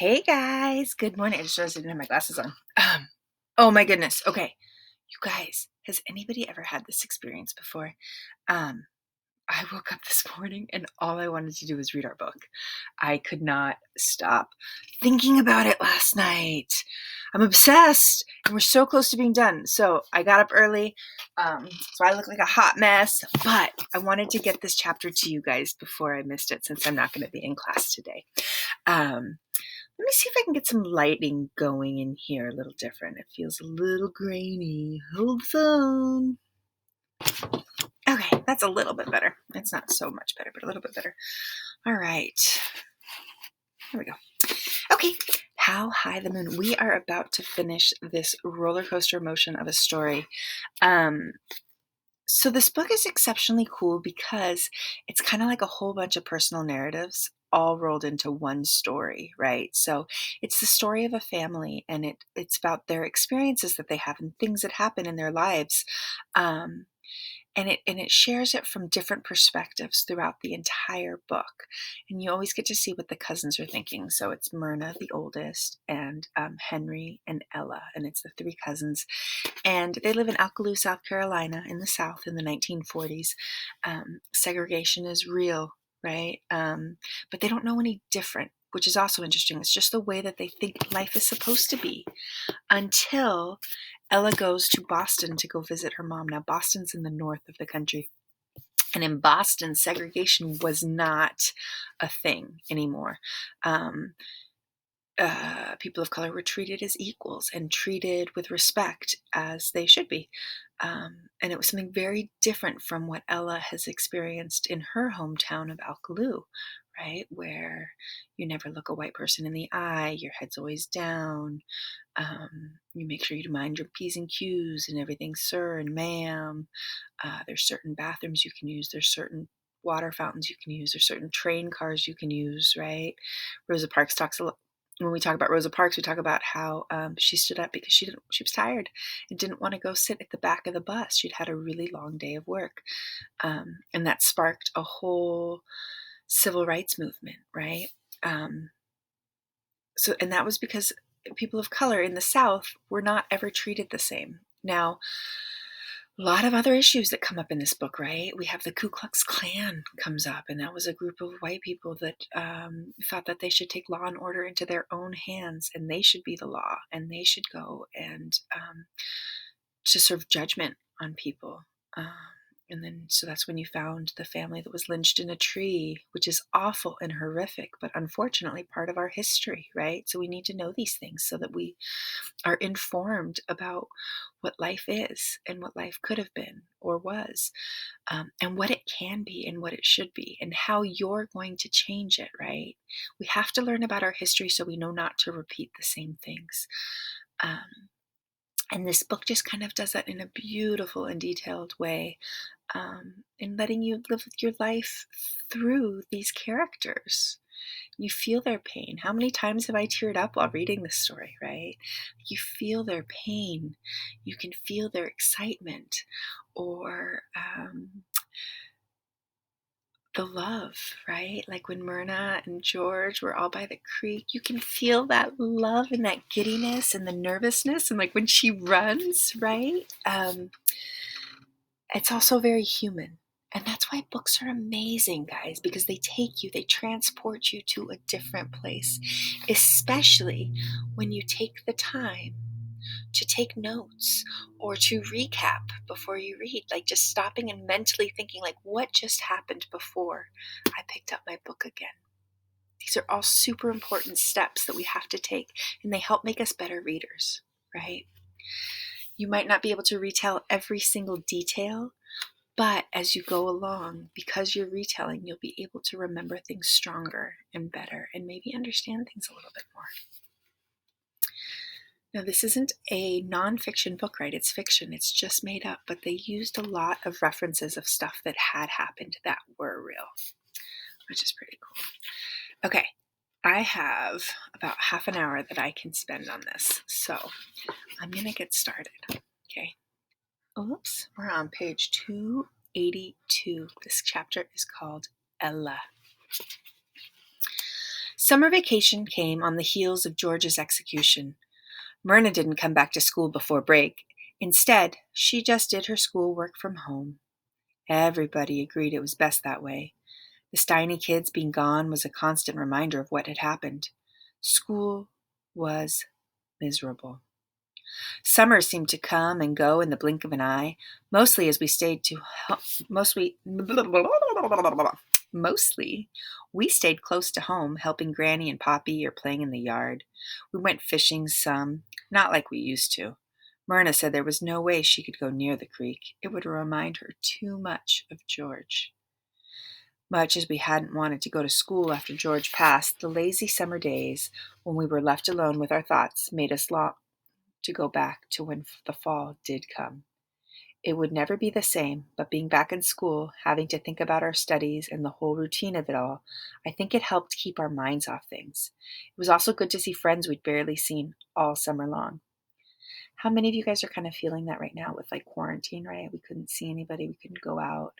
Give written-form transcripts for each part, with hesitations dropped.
Hey guys, good morning. I just realized I didn't have my glasses on. Oh my goodness. Okay, you guys, has anybody ever had this experience before? Um, I woke up this morning and all I wanted to do was read our book. I could not stop thinking about it last night. I'm obsessed, and we're so close to being done. So I got up early, so I look like a hot mess, but I wanted to get this chapter to you guys before I missed it since I'm not going to be in class today. Let me see if I can get some lighting going in here a little different. It feels a little grainy. Hold on. Okay, that's a little bit better. It's not so much better, but a little bit better. All right. Here we go. Okay. How High the Moon. We are about to finish this roller coaster motion of a story. So this book is exceptionally cool because it's kind of like a whole bunch of personal narratives all rolled into one story, right? So it's the story of a family, and it's about their experiences that they have and things that happen in their lives. Um, and it shares it from different perspectives throughout the entire book, and you always get to see what the cousins are thinking. So it's Myrna, the oldest, and Henry and Ella, and it's the three cousins, and they live in Alkaloo, South Carolina, in the South in the 1940s. Segregation is real, right? But they don't know any different, which is also interesting. It's just the way that they think life is supposed to be until Ella goes to Boston to go visit her mom. Now, Boston's in the north of the country. And in Boston, segregation was not a thing anymore. People of color were treated as equals and treated with respect as they should be. And it was something very different from what Ella has experienced in her hometown of Alkaloo, right? Where you never look a white person in the eye, your head's always down. You make sure you mind your P's and Q's and everything, sir and ma'am. There's certain bathrooms you can use, there's certain water fountains you can use, there's certain train cars you can use, right? Rosa Parks talks a lot. When we talk about Rosa Parks, we talk about how she stood up because she was tired and didn't want to go sit at the back of the bus. She'd had a really long day of work, and that sparked a whole civil rights movement, right? And that was because people of color in the South were not ever treated the same. Now, a lot of other issues that come up in this book, right? We have the Ku Klux Klan comes up, and that was a group of white people that thought that they should take law and order into their own hands, and they should be the law, and they should go and just serve judgment on people. And then, so that's when you found the family that was lynched in a tree, which is awful and horrific, but unfortunately part of our history, right? So we need to know these things so that we are informed about what life is and what life could have been or was, and what it can be and what it should be and how you're going to change it, right? We have to learn about our history so we know not to repeat the same things. And this book just kind of does that in a beautiful and detailed way, in letting you live your life through these characters. You feel their pain. How many times have I teared up while reading this story, right? You feel their pain. You can feel their excitement, or the love, right? Like when Myrna and George were all by the creek, you can feel that love and that giddiness and the nervousness. And like when she runs, right? It's also very human. And that's why books are amazing, guys, because they take you, they transport you to a different place, especially when you take the time to take notes or to recap before you read, like just stopping and mentally thinking, like, what just happened before I picked up my book again? These are all super important steps that we have to take, and they help make us better readers, right? You might not be able to retell every single detail, but as you go along, because you're retelling, you'll be able to remember things stronger and better and maybe understand things a little bit more. Now, this isn't a nonfiction book, right? It's fiction. It's just made up, but they used a lot of references of stuff that had happened that were real, which is pretty cool. Okay, I have about half an hour that I can spend on this, so I'm going to get started, okay? Oops, we're on page 282. This chapter is called Ella. Summer vacation came on the heels of George's execution. Myrna didn't come back to school before break. Instead, she just did her schoolwork from home. Everybody agreed it was best that way. The Steiny kids being gone was a constant reminder of what had happened. School was miserable. Summer seemed to come and go in the blink of an eye, mostly as we stayed to mostly mostly we stayed close to home, helping Granny and Poppy or playing in the yard. We went fishing some, not like we used to. Myrna said there was no way she could go near the creek. It would remind her too much of George. Much as we hadn't wanted to go to school after George passed, the lazy summer days, when we were left alone with our thoughts, made us long to go back to when the fall did come. It would never be the same, but being back in school, having to think about our studies and the whole routine of it all, I think it helped keep our minds off things. It was also good to see friends we'd barely seen all summer long. How many of you guys are kind of feeling that right now with like quarantine, right? We couldn't see anybody, we couldn't go out.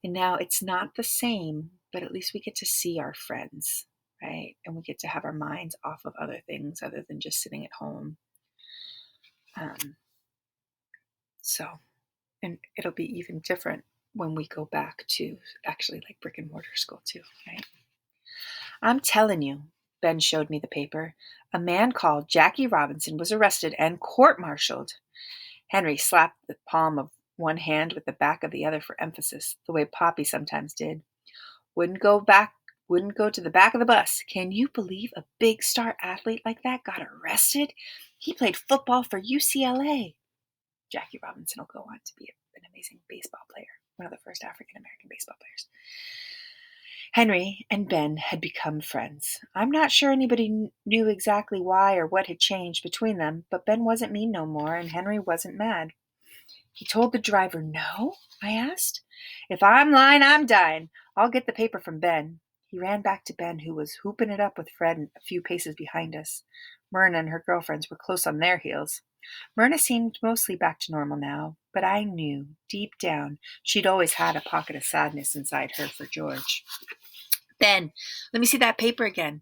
And now it's not the same, but at least we get to see our friends, right? And we get to have our minds off of other things other than just sitting at home. Um, so, and it'll be even different when we go back to actually like brick and mortar school too, right? I'm telling you, Ben showed me the paper. A man called Jackie Robinson was arrested and court-martialed. Henry slapped the palm of one hand with the back of the other for emphasis, the way Poppy sometimes did. Wouldn't go to the back of the bus. Can you believe a big star athlete like that got arrested? He played football for UCLA. Jackie Robinson will go on to be an amazing baseball player, one of the first African American baseball players. Henry and Ben had become friends. I'm not sure anybody knew exactly why or what had changed between them, but Ben wasn't mean no more, and Henry wasn't mad. He told the driver no? I asked. If I'm lying, I'm dying. I'll get the paper from Ben. He ran back to Ben, who was hooping it up with Fred a few paces behind us. Myrna and her girlfriends were close on their heels. Myrna seemed mostly back to normal now, but I knew, deep down, she'd always had a pocket of sadness inside her for George. Ben, let me see that paper again.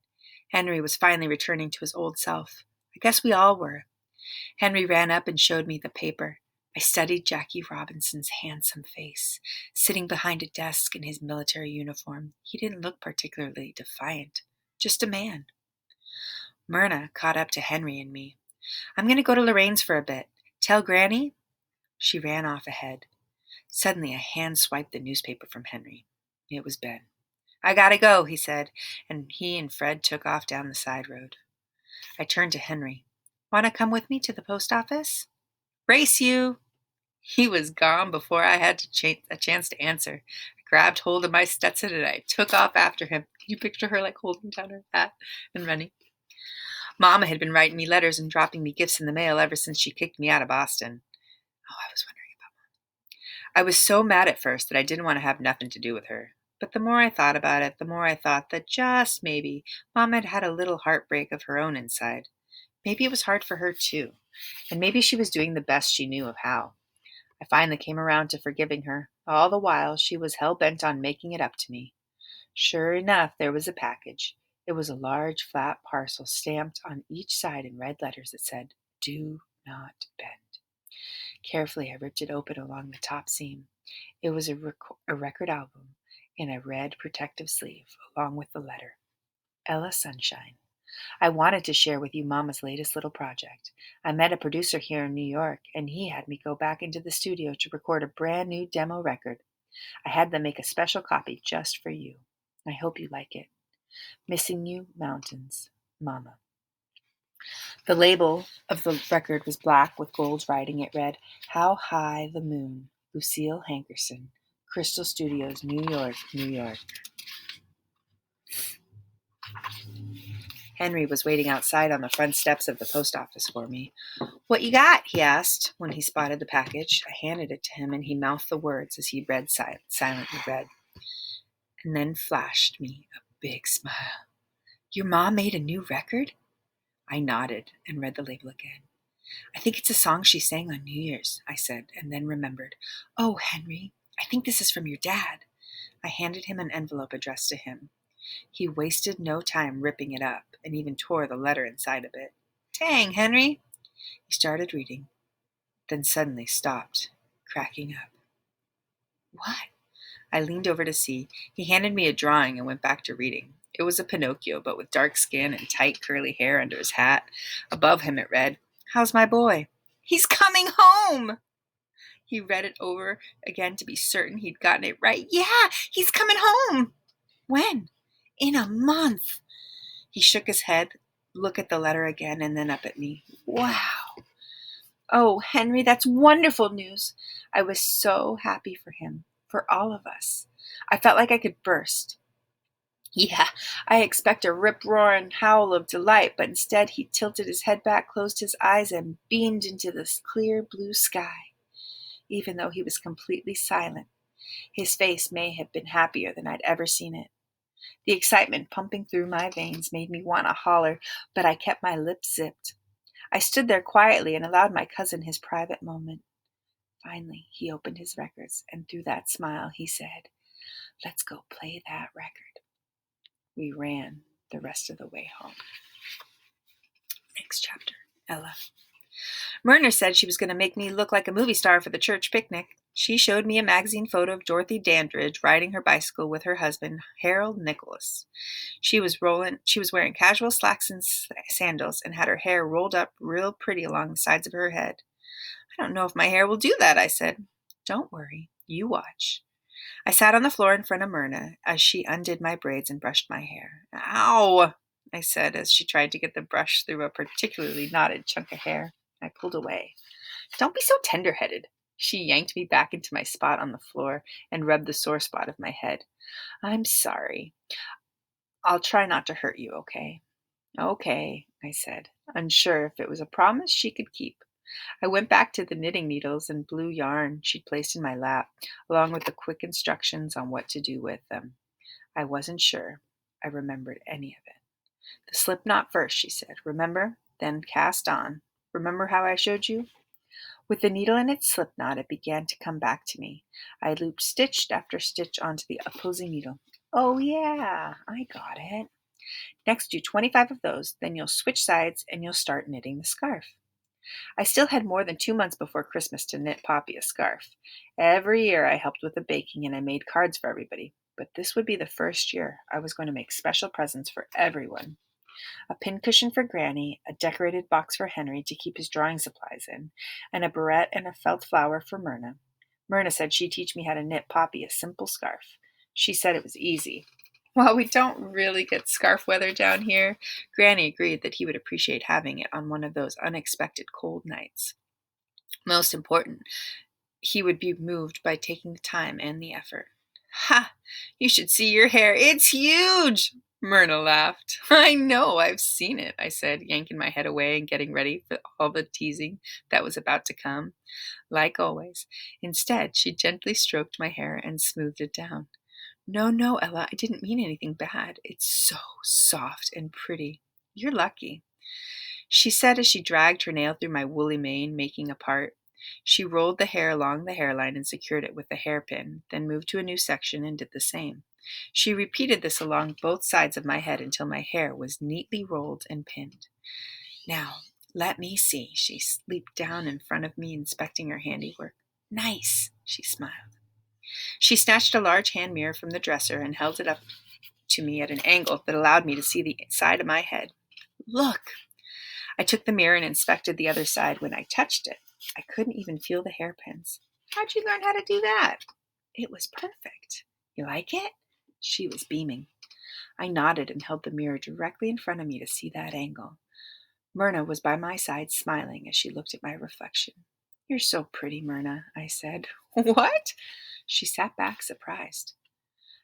Henry was finally returning to his old self. I guess we all were. Henry ran up and showed me the paper. I studied Jackie Robinson's handsome face, sitting behind a desk in his military uniform. He didn't look particularly defiant, just a man. Myrna caught up to Henry and me. I'm going to go to Lorraine's for a bit. Tell Granny? She ran off ahead. Suddenly, a hand swiped the newspaper from Henry. It was Ben. I gotta go, he said, and he and Fred took off down the side road. I turned to Henry. Want to come with me to the post office? Race you! He was gone before I had a chance to answer. I grabbed hold of my Stetson and I took off after him. Can you picture her like holding down her hat and running? Mama had been writing me letters and dropping me gifts in the mail ever since she kicked me out of Boston. Oh, I was wondering about Mom. I was so mad at first that I didn't want to have nothing to do with her. But the more I thought about it, the more I thought that just maybe Mom had had a little heartbreak of her own inside. Maybe it was hard for her too, and maybe she was doing the best she knew of how. I finally came around to forgiving her. All the while, she was hell-bent on making it up to me. Sure enough, there was a package. It was a large, flat parcel stamped on each side in red letters that said, "Do not bend." Carefully, I ripped it open along the top seam. It was a record album in a red protective sleeve, along with the letter. Ella Sunshine. I wanted to share with you Mama's latest little project. I met a producer here in New York, and he had me go back into the studio to record a brand new demo record. I had them make a special copy just for you. I hope you like it. Missing You Mountains, Mama. The label of the record was black with gold writing. It read, How High the Moon, Lucille Hankerson, Crystal Studios, New York, New York. Henry was waiting outside on the front steps of the post office for me. What you got? He asked when he spotted the package. I handed it to him, and he mouthed the words as he silently read, and then flashed me a big smile. Your mom made a new record? I nodded and read the label again. I think it's a song she sang on New Year's, I said, and then remembered. Oh, Henry, I think this is from your dad. I handed him an envelope addressed to him. He wasted no time ripping it up and even tore the letter inside a bit. Dang, Henry! He started reading, then suddenly stopped, cracking up. What? I leaned over to see. He handed me a drawing and went back to reading. It was a Pinocchio, but with dark skin and tight curly hair under his hat. Above him it read, How's my boy? He's coming home! He read it over again to be certain he'd gotten it right. Yeah, he's coming home! When? In a month. He shook his head, looked at the letter again, and then up at me. Wow. Oh, Henry, that's wonderful news. I was so happy for him, for all of us. I felt like I could burst. Yeah, I expect a rip-roaring howl of delight, but instead he tilted his head back, closed his eyes, and beamed into the clear blue sky. Even though he was completely silent, his face may have been happier than I'd ever seen it. The excitement pumping through my veins made me want to holler, but I kept my lips zipped. I stood there quietly and allowed my cousin his private moment. Finally, he opened his records, and through that smile, he said, Let's go play that record. We ran the rest of the way home. Next chapter, Ella. Myrna said she was going to make me look like a movie star for the church picnic. She showed me a magazine photo of Dorothy Dandridge riding her bicycle with her husband, Harold Nicholas. She was wearing casual slacks and sandals and had her hair rolled up real pretty along the sides of her head. I don't know if my hair will do that, I said. Don't worry, you watch. I sat on the floor in front of Myrna as she undid my braids and brushed my hair. Ow, I said as she tried to get the brush through a particularly knotted chunk of hair. I pulled away. Don't be so tender-headed. She yanked me back into my spot on the floor and rubbed the sore spot of my head. I'm sorry. I'll try not to hurt you, okay? Okay, I said, unsure if it was a promise she could keep. I went back to the knitting needles and blue yarn she'd placed in my lap, along with the quick instructions on what to do with them. I wasn't sure I remembered any of it. The slip knot first, she said. Remember? Then cast on. Remember how I showed you? With the needle in its slip knot, it began to come back to me. I looped stitch after stitch onto the opposing needle. Oh, yeah, I got it. Next, do 25 of those, then you'll switch sides and you'll start knitting the scarf. I still had more than 2 months before Christmas to knit Poppy a scarf. Every year I helped with the baking and I made cards for everybody, but this would be the first year I was going to make special presents for everyone. A pincushion for Granny, a decorated box for Henry to keep his drawing supplies in, and a barrette and a felt flower for Myrna. Myrna said she'd teach me how to knit Poppy a simple scarf. She said it was easy. While we don't really get scarf weather down here, Granny agreed that he would appreciate having it on one of those unexpected cold nights. Most important, he would be moved by taking the time and the effort. Ha! You should see your hair. It's huge! Myrna laughed. I know, I've seen it, I said, yanking my head away and getting ready for all the teasing that was about to come. Like always. Instead, she gently stroked my hair and smoothed it down. No, Ella, I didn't mean anything bad. It's so soft and pretty. You're lucky, she said as she dragged her nail through my woolly mane, making a part. She rolled the hair along the hairline and secured it with a hairpin, then moved to a new section and did the same. She repeated this along both sides of my head until my hair was neatly rolled and pinned. Now, let me see. She leaped down in front of me, inspecting her handiwork. Nice, she smiled. She snatched a large hand mirror from the dresser and held it up to me at an angle that allowed me to see the side of my head. Look! I took the mirror and inspected the other side. When I touched it, I couldn't even feel the hairpins. How'd you learn how to do that? It was perfect. You like it? She was beaming. I nodded and held the mirror directly in front of me to see that angle. Myrna was by my side, smiling as she looked at my reflection. You're so pretty, Myrna, I said. What? She sat back, surprised.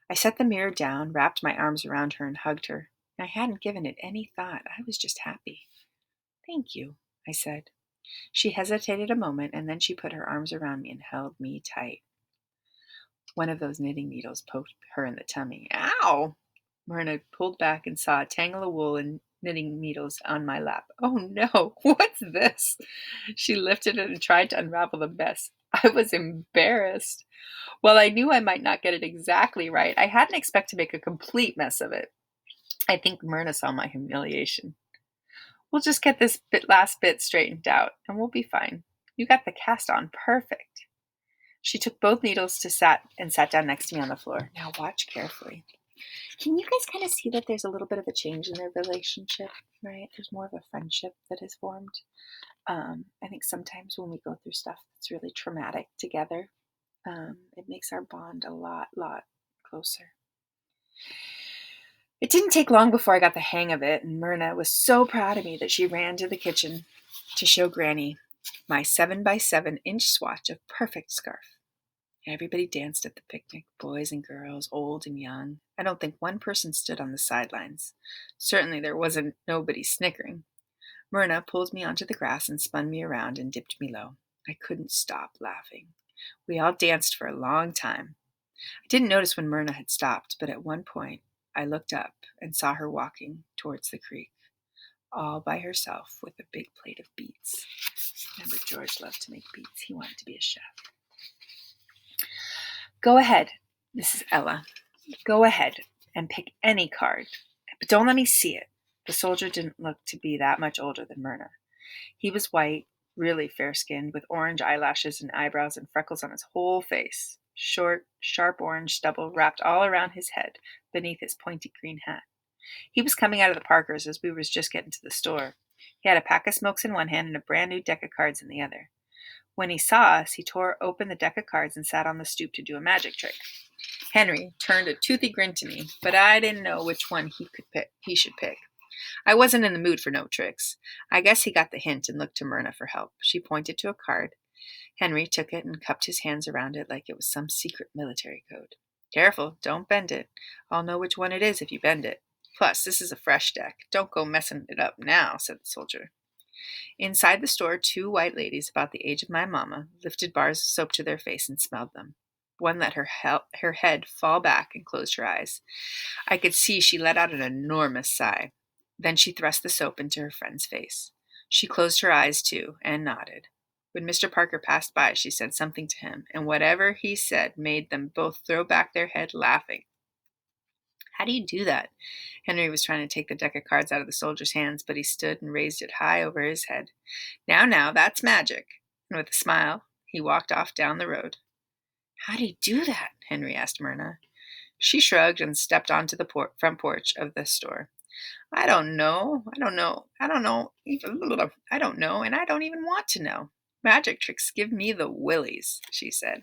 I set the mirror down, wrapped my arms around her, and hugged her. I hadn't given it any thought. I was just happy. Thank you, I said. She hesitated a moment, and then she put her arms around me and held me tight. One of those knitting needles poked her in the tummy. Ow! Myrna pulled back and saw a tangle of wool and knitting needles on my lap. Oh no, what's this? She lifted it and tried to unravel the mess. I was embarrassed. While I knew I might not get it exactly right, I hadn't expected to make a complete mess of it. I think Myrna saw my humiliation. We'll just get this last bit straightened out, and we'll be fine. You got the cast on perfect. She took both needles to sat down next to me on the floor. Now watch carefully. Can you guys kind of see that there's a little bit of a change in their relationship, right? There's more of a friendship that is formed. I think sometimes when we go through stuff that's really traumatic together, it makes our bond a lot closer. It didn't take long before I got the hang of it, and Myrna was so proud of me that she ran to the kitchen to show Granny my 7 by 7 inch swatch of perfect scarf. Everybody danced at the picnic, boys and girls, old and young. I don't think one person stood on the sidelines. Certainly there wasn't nobody snickering. Myrna pulled me onto the grass and spun me around and dipped me low. I couldn't stop laughing. We all danced for a long time. I didn't notice when Myrna had stopped, but at one point I looked up and saw her walking towards the creek, all by herself with a big plate of beets. Remember, George loved to make beets. He wanted to be a chef. Go ahead, Mrs. Ella. Go ahead and pick any card, but don't let me see it. The soldier didn't look to be that much older than Myrna. He was white, really fair-skinned, with orange eyelashes and eyebrows and freckles on his whole face. Short, sharp orange stubble wrapped all around his head beneath his pointy green hat. He was coming out of the Parkers as we was just getting to the store. He had a pack of smokes in one hand and a brand new deck of cards in the other. When he saw us, he tore open the deck of cards and sat on the stoop to do a magic trick. Henry turned a toothy grin to me, but I didn't know which one he should pick. I wasn't in the mood for no tricks. I guess he got the hint and looked to Myrna for help. She pointed to a card. Henry took it and cupped his hands around it like it was some secret military code. Careful, don't bend it. I'll know which one it is if you bend it. Plus, this is a fresh deck. Don't go messing it up now, said the soldier. Inside the store, 2 white ladies about the age of my mamma lifted bars of soap to their face and smelled them. One let her head fall back and closed her eyes. I could see she let out an enormous sigh. Then she thrust the soap into her friend's face. She closed her eyes, too, and nodded. When Mr. Parker passed by, she said something to him, and whatever he said made them both throw back their head laughing. How do you do that? Henry was trying to take the deck of cards out of the soldier's hands, but he stood and raised it high over his head. Now, that's magic. And with a smile, he walked off down the road. How do you do that? Henry asked Myrna. She shrugged and stepped onto the front porch of the store. I don't know, and I don't even want to know. Magic tricks give me the willies, she said.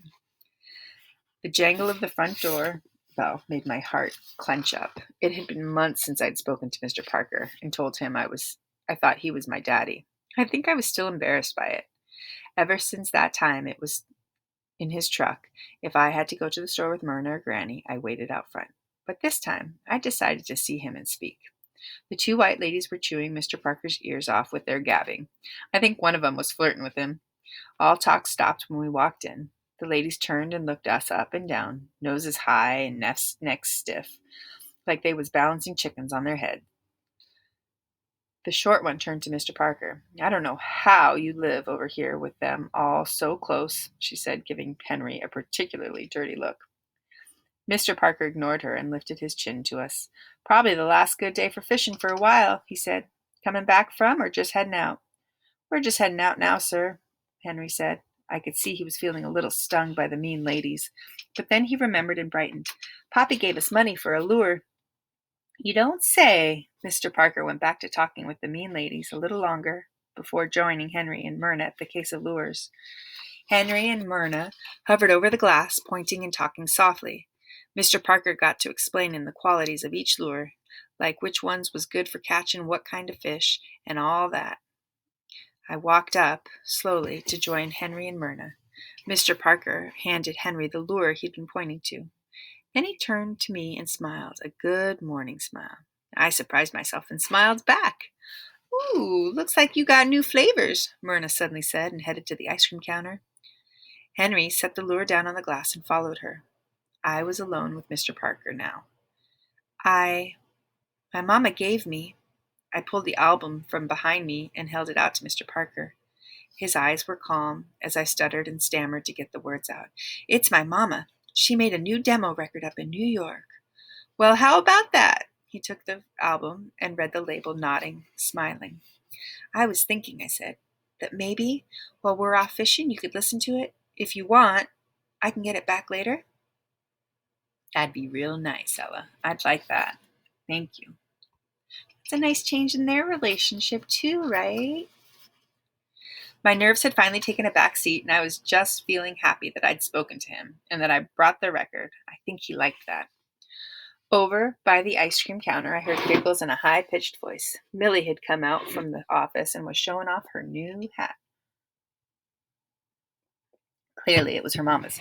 The jangle of the front door bell made my heart clench up. It had been months since I'd spoken to Mr. Parker and told him I thought he was my daddy. I think I was still embarrassed by it. Ever since that time, it was in his truck. If I had to go to the store with Myrna or Granny, I waited out front. But this time, I decided to see him and speak. The 2 white ladies were chewing Mr. Parker's ears off with their gabbing. I think one of them was flirting with him. All talk stopped when we walked in. The ladies turned and looked us up and down, noses high and necks stiff, like they was balancing chickens on their head. The short one turned to Mr. Parker. I don't know how you live over here with them all so close, she said, giving Henry a particularly dirty look. Mr. Parker ignored her and lifted his chin to us. Probably the last good day for fishing for a while, he said. Coming back from or just heading out? We're just heading out now, sir, Henry said. I could see he was feeling a little stung by the mean ladies, but then he remembered and brightened. Poppy gave us money for a lure. You don't say. Mr. Parker went back to talking with the mean ladies a little longer before joining Henry and Myrna at the case of lures. Henry and Myrna hovered over the glass, pointing and talking softly. Mr. Parker got to explaining the qualities of each lure, like which ones was good for catching what kind of fish, and all that. I walked up, slowly, to join Henry and Myrna. Mr. Parker handed Henry the lure he'd been pointing to. Then he turned to me and smiled, a good morning smile. I surprised myself and smiled back. Ooh, looks like you got new flavors, Myrna suddenly said and headed to the ice cream counter. Henry set the lure down on the glass and followed her. I was alone with Mr. Parker now. My mama gave me. I pulled the album from behind me and held it out to Mr. Parker. His eyes were calm as I stuttered and stammered to get the words out. It's my mama. She made a new demo record up in New York. Well, how about that? He took the album and read the label, nodding, smiling. I was thinking, I said, that maybe while we're off fishing, you could listen to it. If you want, I can get it back later. That'd be real nice, Ella. I'd like that. Thank you. It's a nice change in their relationship, too, right? My nerves had finally taken a back seat, and I was just feeling happy that I'd spoken to him and that I brought the record. I think he liked that. Over by the ice cream counter, I heard giggles in a high-pitched voice. Millie had come out from the office and was showing off her new hat. Clearly, it was her mama's.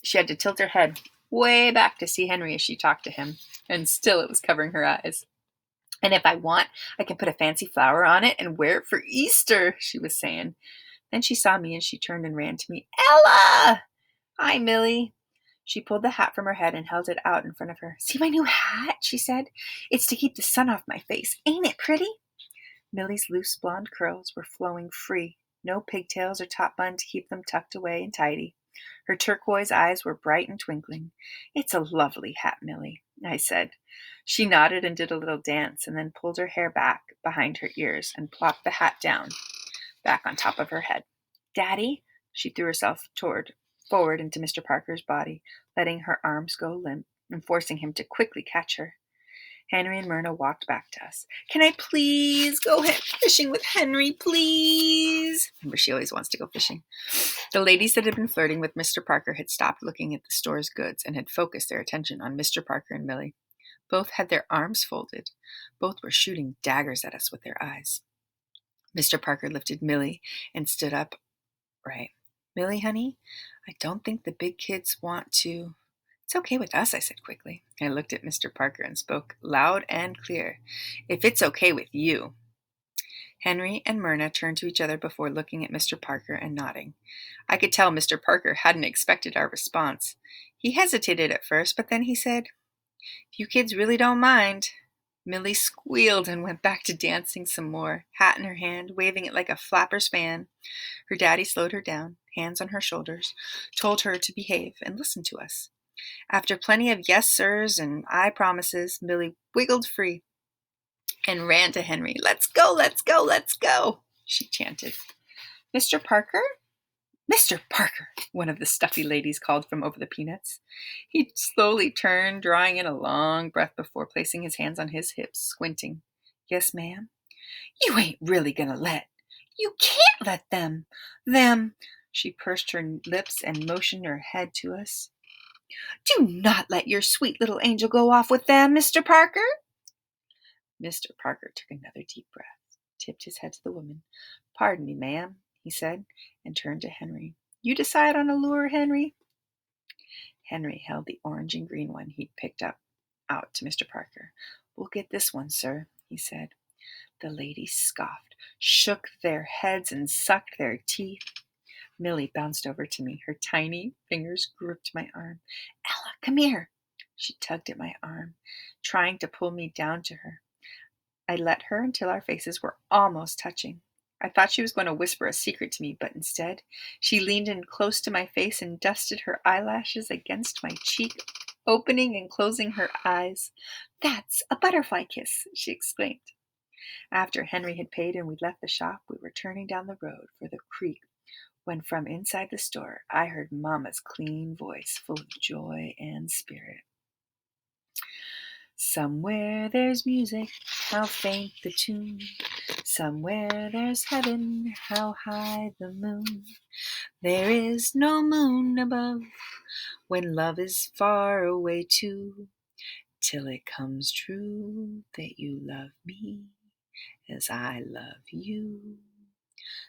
She had to tilt her head way back to see Henry as she talked to him, and still it was covering her eyes. And if I want, I can put a fancy flower on it and wear it for Easter, she was saying. Then she saw me and she turned and ran to me. Ella! Hi, Millie. She pulled the hat from her head and held it out in front of her. See my new hat, she said. It's to keep the sun off my face. Ain't it pretty? Millie's loose blonde curls were flowing free. No pigtails or top bun to keep them tucked away and tidy. Her turquoise eyes were bright and twinkling. It's a lovely hat, Millie, I said. She nodded and did a little dance and then pulled her hair back behind her ears and plopped the hat down, back on top of her head. Daddy, she threw herself forward into Mr. Parker's body, letting her arms go limp and forcing him to quickly catch her. Henry and Myrna walked back to us. Can I please go fishing with Henry, please? Remember, she always wants to go fishing. The ladies that had been flirting with Mr. Parker had stopped looking at the store's goods and had focused their attention on Mr. Parker and Millie. Both had their arms folded. Both were shooting daggers at us with their eyes. Mr. Parker lifted Millie and stood up. Right. Millie, honey, I don't think the big kids want to. It's okay with us, I said quickly. I looked at Mr. Parker and spoke loud and clear. If it's okay with you. Henry and Myrna turned to each other before looking at Mr. Parker and nodding. I could tell Mr. Parker hadn't expected our response. He hesitated at first, but then he said, if you kids really don't mind. Millie squealed and went back to dancing some more, hat in her hand, waving it like a flapper's fan. Her daddy slowed her down, hands on her shoulders, told her to behave and listen to us. After plenty of yes sirs and I promises, Millie wiggled free and ran to Henry. Let's go, let's go, let's go, she chanted. Mr. Parker? Mr. Parker, one of the stuffy ladies called from over the peanuts. He slowly turned, drawing in a long breath before placing his hands on his hips, squinting. Yes, ma'am? You ain't really gonna let. You can't let them. She pursed her lips and motioned her head to us. Do not let your sweet little angel go off with them, Mr. Parker. Mr. Parker took another deep breath, tipped his head to the woman. Pardon me, ma'am, he said, and turned to Henry. You decide on a lure, Henry? Henry held the orange and green one he'd picked up out to Mr. Parker. We'll get this one, sir, he said. The ladies scoffed, shook their heads, and sucked their teeth. Millie bounced over to me. Her tiny fingers gripped my arm. Ella, come here. She tugged at my arm, trying to pull me down to her. I let her until our faces were almost touching. I thought she was going to whisper a secret to me, but instead, she leaned in close to my face and dusted her eyelashes against my cheek, opening and closing her eyes. That's a butterfly kiss, she exclaimed. After Henry had paid and we left the shop, we were turning down the road for the creek when from inside the store I heard Mama's clean voice full of joy and spirit. Somewhere there's music, how faint the tune. Somewhere there's heaven, how high the moon. There is no moon above when love is far away too, till it comes true that you love me as I love you.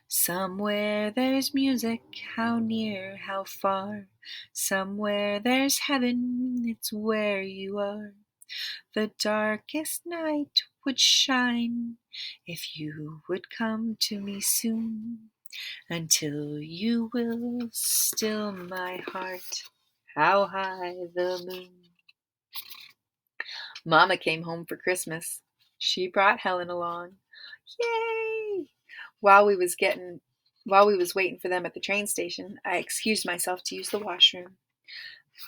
Somewhere there's music, how near, how far. Somewhere there's heaven, it's where you are. The darkest night would shine if you would come to me soon. Until you will still my heart, how high the moon. Mama came home for Christmas. She brought Helen along. Yay! While we was getting While we was waiting for them at the train station, I excused myself to use the washroom.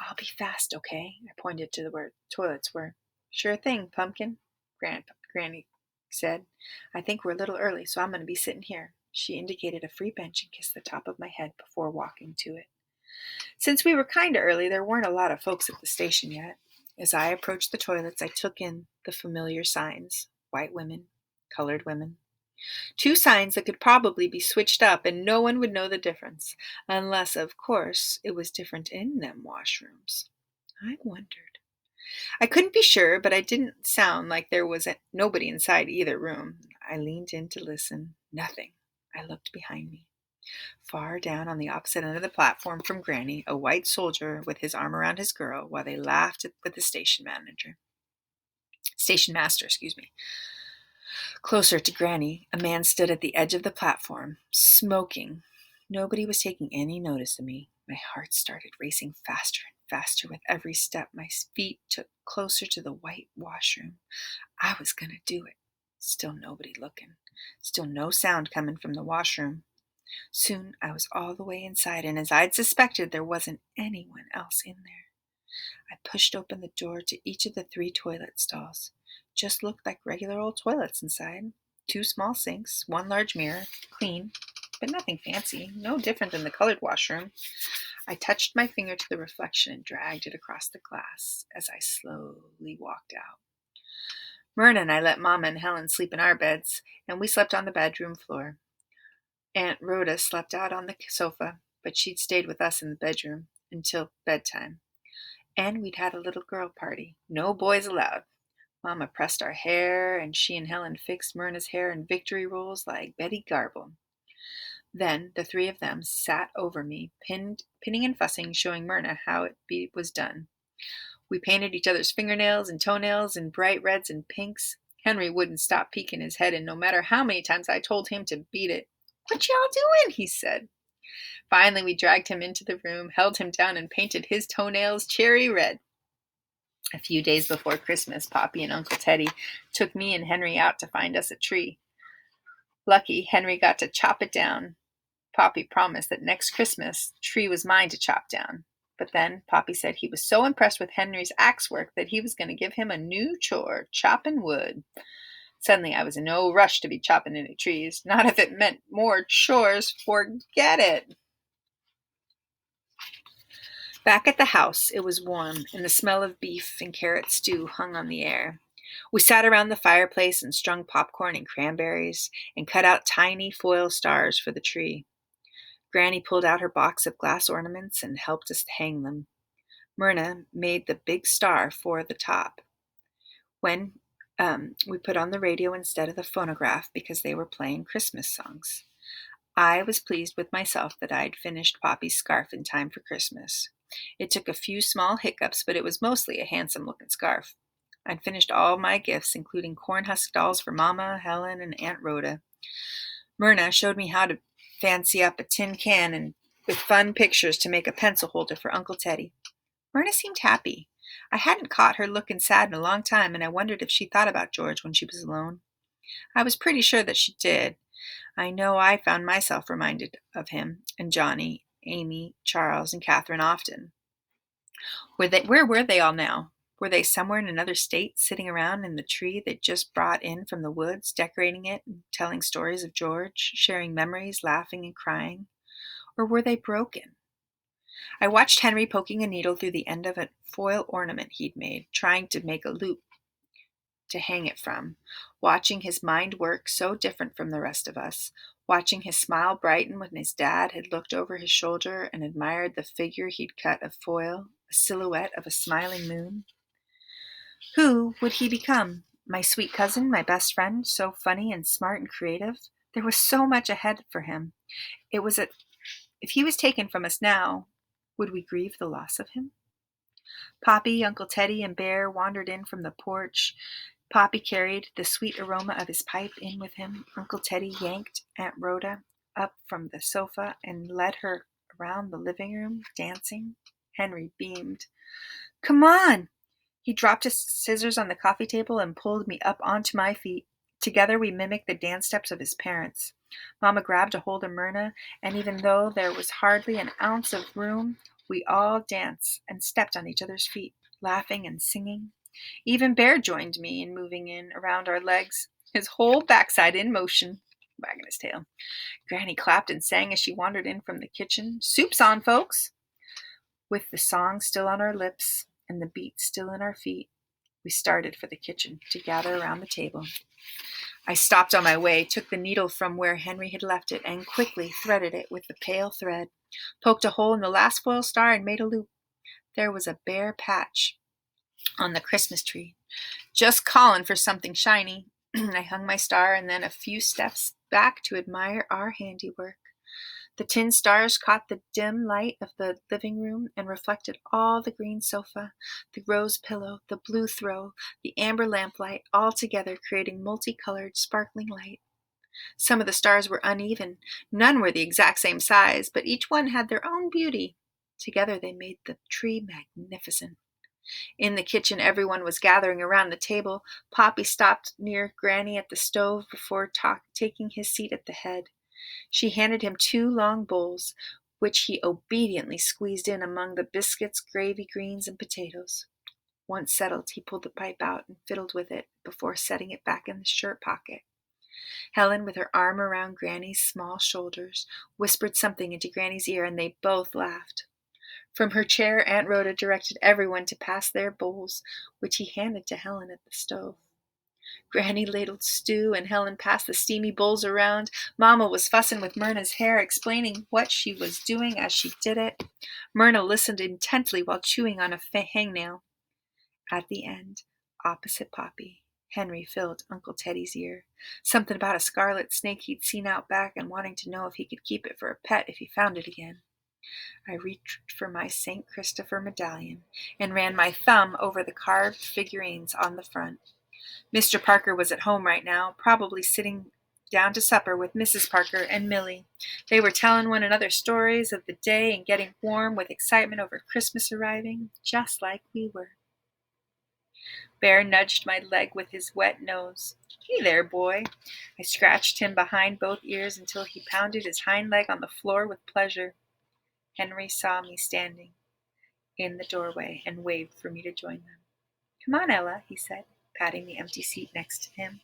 I'll be fast, okay? I pointed to where toilets were. Sure thing, Pumpkin, Granny said. I think we're a little early, so I'm going to be sitting here. She indicated a free bench and kissed the top of my head before walking to it. Since we were kind of early, there weren't a lot of folks at the station yet. As I approached the toilets, I took in the familiar signs: white women, colored women. Two signs that could probably be switched up and no one would know the difference, unless, of course, it was different in them washrooms. I wondered. I couldn't be sure, but I didn't sound like there was nobody inside either room. I leaned in to listen. Nothing. I looked behind me. Far down on the opposite end of the platform from Granny, a white soldier with his arm around his girl while they laughed with the station master, excuse me. Closer to Granny, a man stood at the edge of the platform, smoking. Nobody was taking any notice of me. My heart started racing faster and faster with every step my feet took closer to the white washroom. I was going to do it. Still nobody looking. Still no sound coming from the washroom. Soon I was all the way inside, and as I'd suspected, there wasn't anyone else in there. I pushed open the door to each of the 3 toilet stalls. Just looked like regular old toilets inside. 2 small sinks, 1 large mirror, clean, but nothing fancy, no different than the colored washroom. I touched my finger to the reflection and dragged it across the glass as I slowly walked out. Myrna and I let Mama and Helen sleep in our beds, and we slept on the bedroom floor. Aunt Rhoda slept out on the sofa, but she'd stayed with us in the bedroom until bedtime. And we'd had a little girl party. No boys allowed. Mama pressed our hair, and she and Helen fixed Myrna's hair in victory rolls like Betty Garble. Then the 3 of them sat over me, pinning and fussing, showing Myrna how it was done. We painted each other's fingernails and toenails in bright reds and pinks. Henry wouldn't stop peeking his head in no matter how many times I told him to beat it. "What y'all doing?" he said. Finally, we dragged him into the room, held him down, and painted his toenails cherry red. A few days before Christmas, Poppy and Uncle Teddy took me and Henry out to find us a tree. Lucky, Henry got to chop it down. Poppy promised that next Christmas, the tree was mine to chop down. But then Poppy said he was so impressed with Henry's axe work that he was going to give him a new chore, chopping wood. Suddenly, I was in no rush to be chopping any trees. Not if it meant more chores. Forget it. Back at the house, it was warm, and the smell of beef and carrot stew hung on the air. We sat around the fireplace and strung popcorn and cranberries and cut out tiny foil stars for the tree. Granny pulled out her box of glass ornaments and helped us hang them. Myrna made the big star for the top. When we put on the radio instead of the phonograph because they were playing Christmas songs. I was pleased with myself that I'd finished Poppy's scarf in time for Christmas. It took a few small hiccups, but it was mostly a handsome-looking scarf. I'd finished all my gifts, including corn husk dolls for Mama, Helen, and Aunt Rhoda. Myrna showed me how to fancy up a tin can and with fun pictures to make a pencil holder for Uncle Teddy. Myrna seemed happy. I hadn't caught her looking sad in a long time, and I wondered if she thought about George when she was alone. I was pretty sure that she did. I know I found myself reminded of him and Johnny, Amy, Charles, and Catherine often. Where were they all now? Were they somewhere in another state, sitting around in the tree they'd just brought in from the woods, decorating it and telling stories of George, sharing memories, laughing and crying? Or were they broken? I watched Henry poking a needle through the end of a foil ornament he'd made, trying to make a loop to hang it from, watching his mind work so different from the rest of us, watching his smile brighten when his dad had looked over his shoulder and admired the figure he'd cut of foil, a silhouette of a smiling moon. Who would he become? My sweet cousin, my best friend, so funny and smart and creative? There was so much ahead for him. If he was taken from us now, would we grieve the loss of him? Poppy, Uncle Teddy, and Bear wandered in from the porch. Poppy carried the sweet aroma of his pipe in with him. Uncle Teddy yanked Aunt Rhoda up from the sofa and led her around the living room, dancing. Henry beamed. "Come on!" He dropped his scissors on the coffee table and pulled me up onto my feet. Together we mimicked the dance steps of his parents. Mama grabbed a hold of Myrna, and even though there was hardly an ounce of room, we all danced and stepped on each other's feet, laughing and singing. Even Bear joined me in moving in around our legs, his whole backside in motion, wagging his tail. Granny clapped and sang as she wandered in from the kitchen. "Soup's on, folks!" With the song still on our lips and the beat still in our feet, we started for the kitchen to gather around the table. I stopped on my way, took the needle from where Henry had left it, and quickly threaded it with the pale thread, poked a hole in the last foil star, and made a loop. There was a bare patch on the Christmas tree, just calling for something shiny. I hung my star and then a few steps back to admire our handiwork. The tin stars caught the dim light of the living room and reflected all the green sofa, the rose pillow, the blue throw, the amber lamplight, all together creating multicolored, sparkling light. Some of the stars were uneven. None were the exact same size, but each one had their own beauty. Together they made the tree magnificent. In the kitchen, everyone was gathering around the table. Poppy stopped near Granny at the stove before taking his seat at the head. She handed him 2 long bowls, which he obediently squeezed in among the biscuits, gravy, greens, and potatoes. Once settled, he pulled the pipe out and fiddled with it before setting it back in the shirt pocket. Helen, with her arm around Granny's small shoulders, whispered something into Granny's ear, and they both laughed. From her chair, Aunt Rhoda directed everyone to pass their bowls, which he handed to Helen at the stove. Granny ladled stew, and Helen passed the steamy bowls around. Mama was fussing with Myrna's hair, explaining what she was doing as she did it. Myrna listened intently while chewing on a hangnail. At the end, opposite Poppy, Henry filled Uncle Teddy's ear. Something about a scarlet snake he'd seen out back and wanting to know if he could keep it for a pet if he found it again. I reached for my St. Christopher medallion and ran my thumb over the carved figurines on the front. Mr. Parker was at home right now, probably sitting down to supper with Mrs. Parker and Millie. They were telling one another stories of the day and getting warm with excitement over Christmas arriving, just like we were. Bear nudged my leg with his wet nose. "Hey there, boy." I scratched him behind both ears until he pounded his hind leg on the floor with pleasure. Henry saw me standing in the doorway and waved for me to join them. "Come on, Ella," he said, patting the empty seat next to him.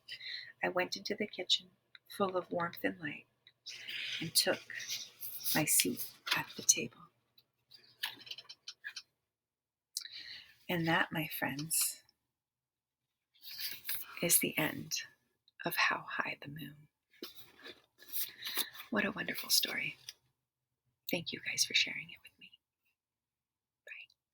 I went into the kitchen, full of warmth and light, and took my seat at the table. And that, my friends, is the end of How High the Moon. What a wonderful story. Thank you guys for sharing it with me.